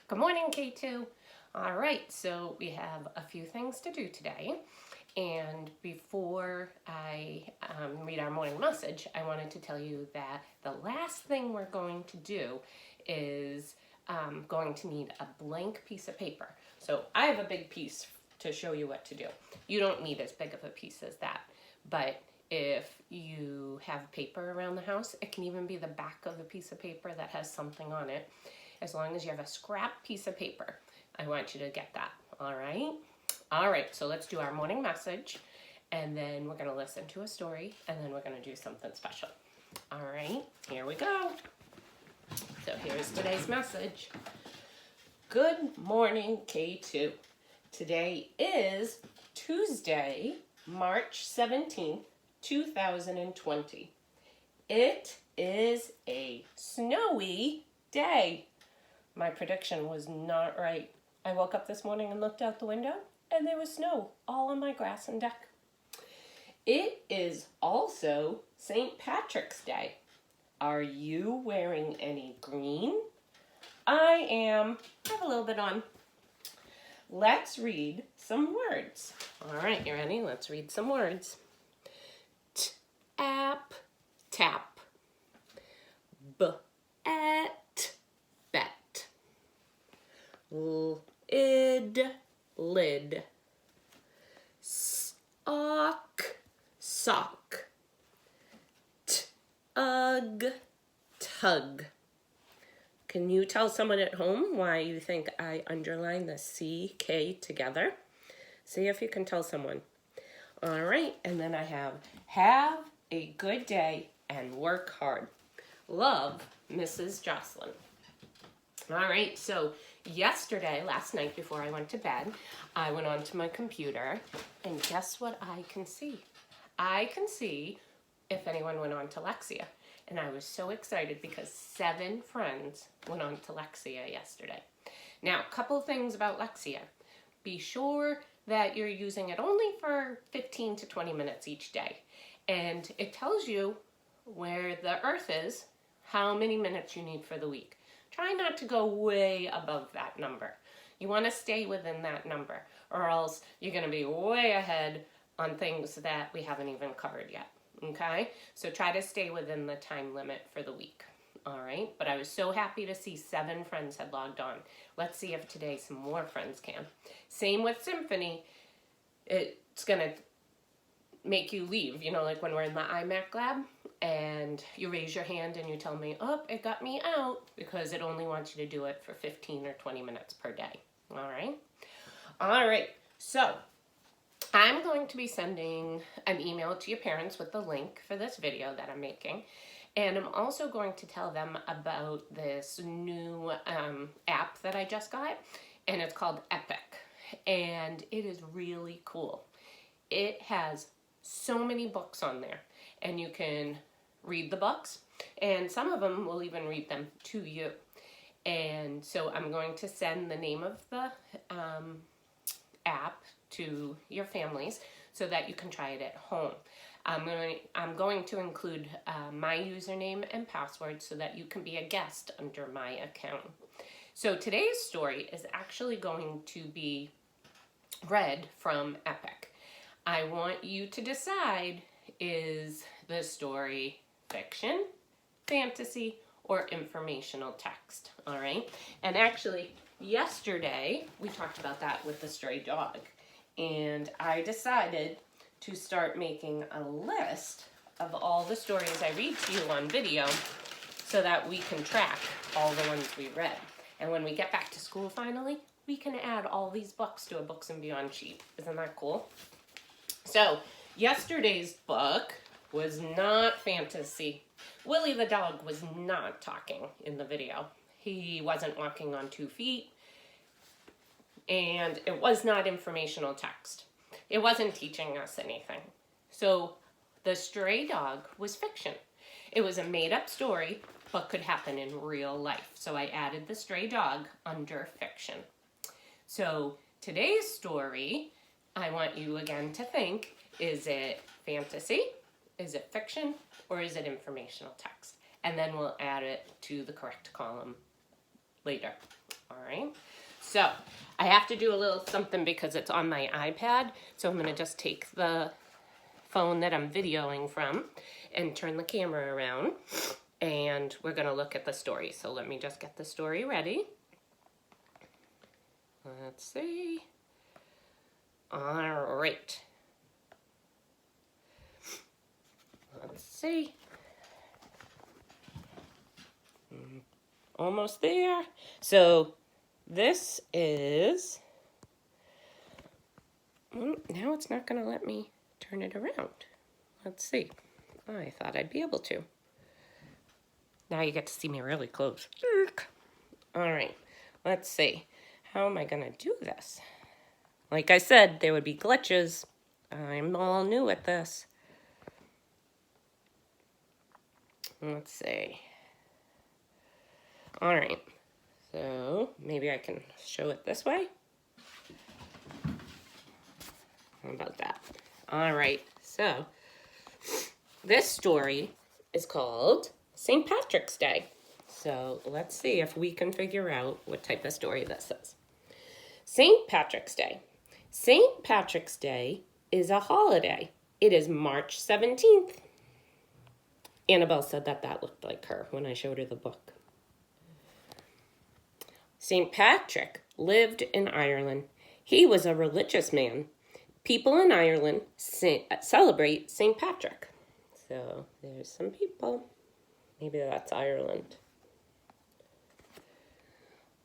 Good morning, K2. All right, so we have a few things to do today. And before I read our morning message, I wanted to tell you that the last thing we're going to do is going to need a blank piece of paper. So I have a big piece to show you what to do. You don't need as big of a piece as that, but if you have paper around the house, it can even be the back of a piece of paper that has something on it. As long as you have a scrap piece of paper, I want you to get that, all right? All right, so let's do our morning message, and then we're gonna listen to a story, and then we're gonna do something special. All right, here we go. So here's today's message. Good morning, K2. Today is Tuesday, March 17th, 2020. It is a snowy day. My prediction was not right. I woke up this morning and looked out the window, and there was snow all on my grass and deck. It is also St. Patrick's Day. Are you wearing any green? I am. I have a little bit on. Let's read some words. All right, you ready? Let's read some words. Tap, tap. Bet, bet. Lid, lid. Sock, sock. Tug, tug. Can you tell someone at home why you think I underlined the CK together? See if you can tell someone. All right, and then I have a good day and work hard. Love, Mrs. Jocelyn. All right, so last night before I went to bed, I went onto my computer, and guess what I can see? I can see if anyone went on to Lexia. And I was so excited because 7 friends went on to Lexia yesterday. Now, a couple things about Lexia. Be sure that you're using it only for 15 to 20 minutes each day. And it tells you where the earth is, how many minutes you need for the week. Try not to go way above that number. You want to stay within that number, or else you're going to be way ahead on things that we haven't even covered yet. Okay? So try to stay within the time limit for the week. All right? But I was so happy to see 7 friends had logged on. Let's see if today some more friends can. Same with Symphony. It's going to make you leave, like when we're in the iMac lab and you raise your hand and you tell me, oh, it got me out, because it only wants you to do it for 15 or 20 minutes per day. All right, so I'm going to be sending an email to your parents with the link for this video that I'm making, and I'm also going to tell them about this new app that I just got, and it's called Epic, and it is really cool. It has so many books on there, and you can read the books, and some of them will even read them to you. And so I'm going to send the name of the app to your families so that you can try it at home. I'm going to include my username and password so that you can be a guest under my account. So today's story is actually going to be read from Epic. I want you to decide, is the story fiction, fantasy, or informational text, all right? And actually, yesterday, we talked about that with the stray dog, and I decided to start making a list of all the stories I read to you on video so that we can track all the ones we read. And when we get back to school finally, we can add all these books to a Books and Beyond sheet. Isn't that cool? So, yesterday's book was not fantasy. Willie the dog was not talking in the video. He wasn't walking on 2 feet, and it was not informational text. It wasn't teaching us anything. So, the stray dog was fiction. It was a made-up story, but could happen in real life. So I added the stray dog under fiction. So, today's story, I want you again to think, is it fantasy, is it fiction, or is it informational text? And then we'll add it to the correct column later. All right. So I have to do a little something because it's on my iPad. So I'm going to just take the phone that I'm videoing from and turn the camera around. And we're going to look at the story. So let me just get the story ready. Let's see. All right. Let's see. Almost there. So this is, now it's not going to let me turn it around. Let's see. I thought I'd be able to. Now you get to see me really close. All right, let's see. How am I going to do this? Like I said, there would be glitches. I'm all new at this. Let's see. All right, so maybe I can show it this way. How about that? All right, so this story is called St. Patrick's Day. So let's see if we can figure out what type of story this is. St. Patrick's Day. St. Patrick's Day is a holiday. It is March 17th. Annabelle said that looked like her when I showed her the book. St. Patrick lived in Ireland. He was a religious man. People in Ireland celebrate St. Patrick. So there's some people. Maybe that's Ireland.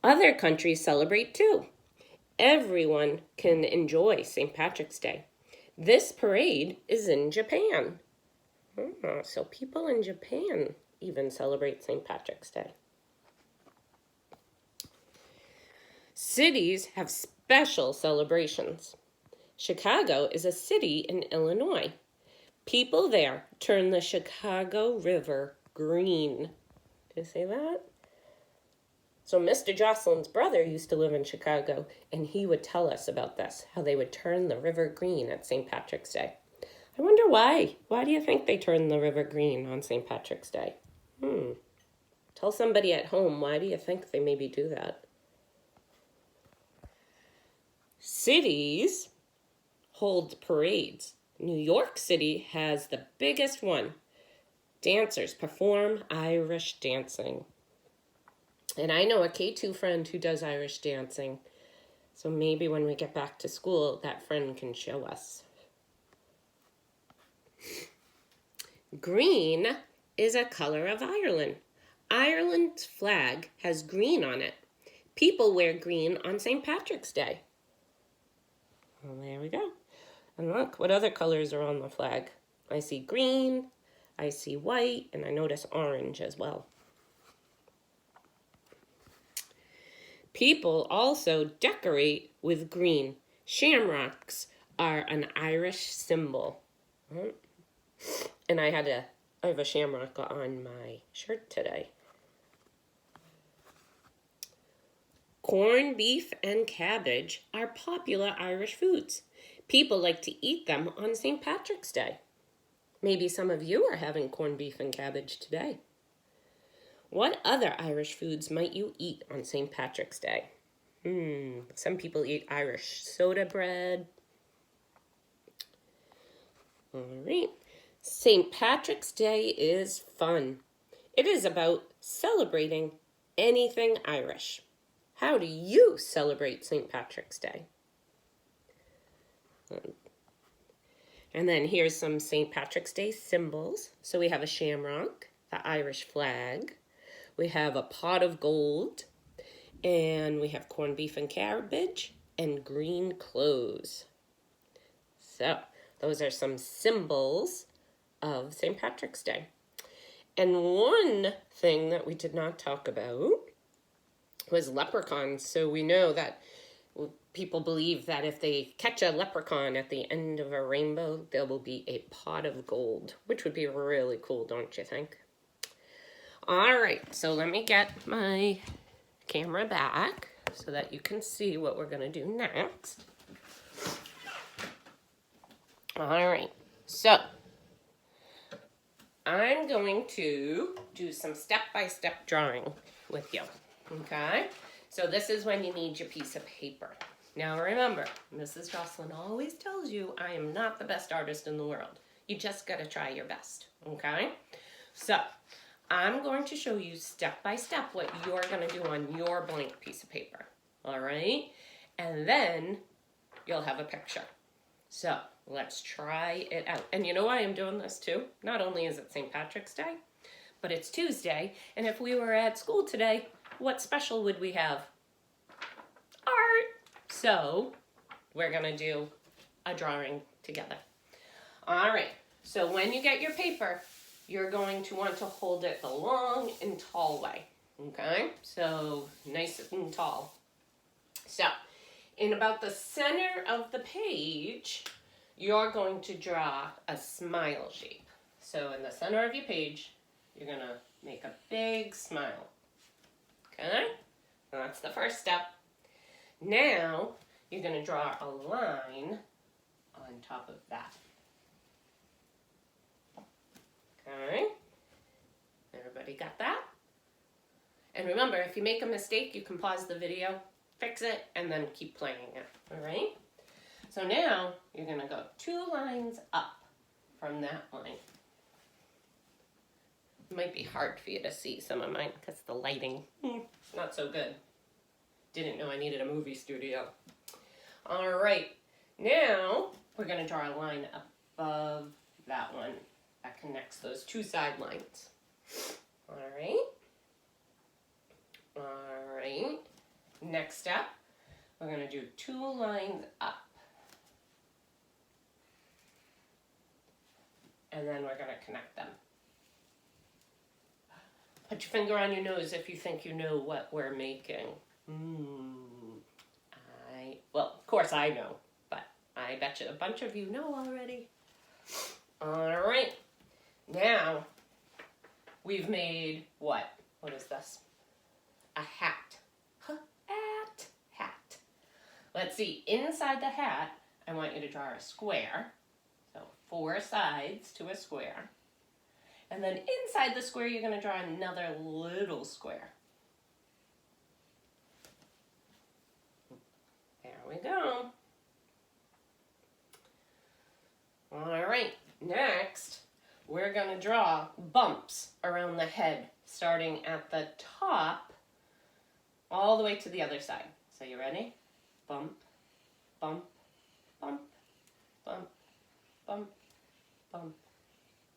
Other countries celebrate too. Everyone can enjoy St. Patrick's Day. This parade is in Japan. So people in Japan even celebrate St. Patrick's Day. Cities have special celebrations. Chicago is a city in Illinois. People there turn the Chicago River green. Did I say that? So Mr. Jocelyn's brother used to live in Chicago, and he would tell us about this, how they would turn the river green at St. Patrick's Day. I wonder why. Why do you think they turn the river green on St. Patrick's Day? Tell somebody at home, why do you think they maybe do that? Cities hold parades. New York City has the biggest one. Dancers perform Irish dancing. And I know a K2 friend who does Irish dancing. So maybe when we get back to school, that friend can show us. Green is a color of Ireland. Ireland's flag has green on it. People wear green on St. Patrick's Day. Well, there we go. And look, what other colors are on the flag? I see green, I see white, and I notice orange as well. People also decorate with green. Shamrocks are an Irish symbol. And I have a shamrock on my shirt today. Corned beef and cabbage are popular Irish foods. People like to eat them on St. Patrick's Day. Maybe some of you are having corned beef and cabbage today. What other Irish foods might you eat on St. Patrick's Day? Some people eat Irish soda bread. All right. St. Patrick's Day is fun. It is about celebrating anything Irish. How do you celebrate St. Patrick's Day? And then here's some St. Patrick's Day symbols. So we have a shamrock, the Irish flag. We have a pot of gold. And we have corned beef and cabbage and green clothes. So those are some symbols of St. Patrick's Day. And one thing that we did not talk about was leprechauns. So we know that people believe that if they catch a leprechaun at the end of a rainbow, there will be a pot of gold, which would be really cool, don't you think? All right, so let me get my camera back so that you can see what we're going to do next. All right, so I'm going to do some step-by-step drawing with you, okay? So this is when you need your piece of paper. Now remember, Mrs. Jocelyn always tells you I am not the best artist in the world. You just gotta try your best, okay? So I'm going to show you step by step what you're gonna do on your blank piece of paper, all right? And then you'll have a picture. So let's try it out. And you know why I'm doing this too? Not only is it St. Patrick's Day, but it's Tuesday, and if we were at school today, what special would we have? Art! So we're gonna do a drawing together. All right, so when you get your paper, you're going to want to hold it the long and tall way, okay? So nice and tall. So in about the center of the page, you're going to draw a smile shape. So in the center of your page, you're gonna make a big smile, okay? That's the first step. Now, you're gonna draw a line on top of that. Okay, everybody got that? And remember, if you make a mistake, you can pause the video, fix it, and then keep playing it, all right? So now, you're gonna go 2 lines up from that line. It might be hard for you to see some of mine because the lighting, not so good. Didn't know I needed a movie studio. All right, now we're gonna draw a line above that one that connects those 2 side lines. All right. All right. Next step, we're gonna do 2 lines up. And then we're gonna connect them. Put your finger on your nose if you think you know what we're making. Well, of course I know, but I bet you a bunch of you know already. All right, now we've made what? What is this? A hat. Hat. Let's see, inside the hat, I want you to draw a square. So 4 sides to a square. And then inside the square, you're gonna draw another little square. There we go. All right, next, we're gonna draw bumps around the head, starting at the top, all the way to the other side. So you ready? Bump, bump, bump, bump, bump, bump,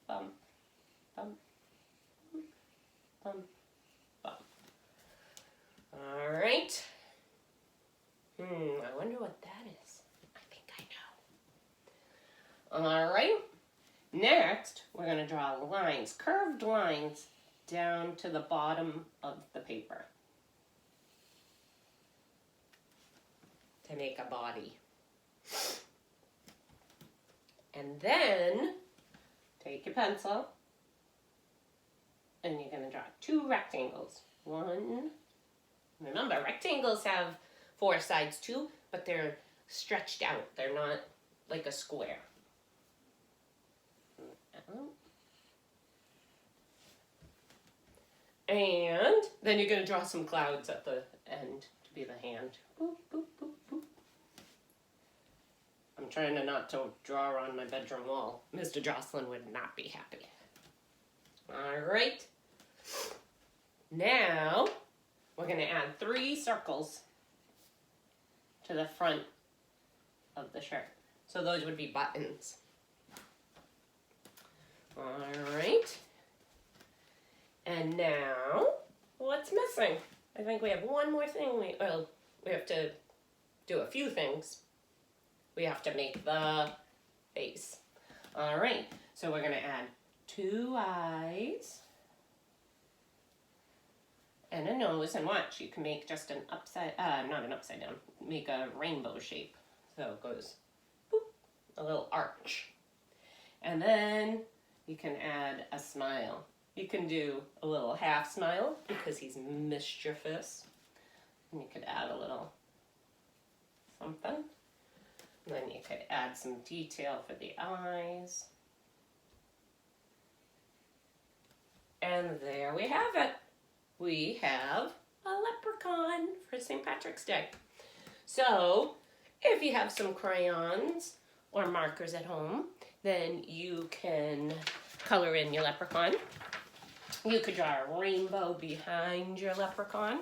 bump, bump, bump, bump. All right. I wonder what that is. I think I know. All right. Next, we're going to draw lines, curved lines, down to the bottom of the paper to make a body. And then, take your pencil, and you're going to draw 2 rectangles. One, remember, rectangles have 4 sides too, but they're stretched out. They're not like a square. And then you're going to draw some clouds at the end to be the hand. Boop, boop, boop, boop. I'm trying not to draw on my bedroom wall. Mr. Jocelyn would not be happy. All right. Now, we're going to add 3 circles to the front of the shirt. So those would be buttons. All right. And now, what's missing? I think we have one more thing. We have to do a few things. We have to make the face. All right. So we're going to add 2 eyes and a nose, and watch, you can make just an not an upside down, make a rainbow shape. So it goes, boop, a little arch. And then you can add a smile. You can do a little half smile because he's mischievous. And you could add a little something. And then you could add some detail for the eyes. And there we have it. We have a leprechaun for for St. Patrick's Day. So if you have some crayons or markers at home, then you can color in your leprechaun. You could draw a rainbow behind your leprechaun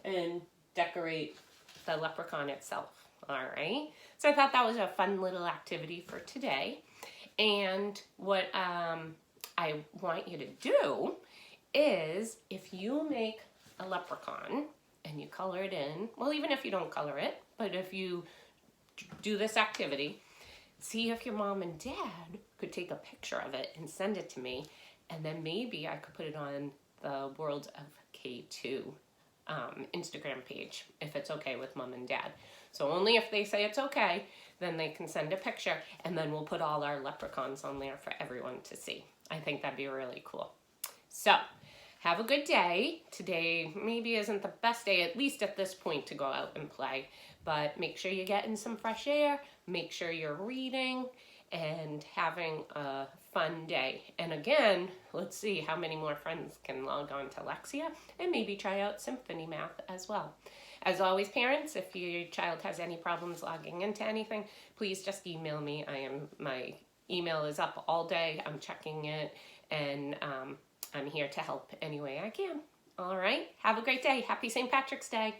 and decorate the leprechaun itself. All right. So I thought that was a fun little activity for today. And what I want you to do is, if you make a leprechaun and you color it in, well, even if you don't color it, but if you do this activity, see if your mom and dad could take a picture of it and send it to me, and then maybe I could put it on the World of K2 Instagram page, if it's okay with mom and dad. So only if they say it's okay, then they can send a picture, and then we'll put all our leprechauns on there for everyone to see. I think that'd be really cool. So have a good day. Today maybe isn't the best day, at least at this point, to go out and play, but make sure you're getting some fresh air, make sure you're reading, and having a fun day. And again, let's see how many more friends can log on to Lexia and maybe try out Symphony Math as well. As always, parents, if your child has any problems logging into anything, please just email me. My email is up all day. I'm checking it, and I'm here to help any way I can. All right, have a great day. Happy St. Patrick's Day.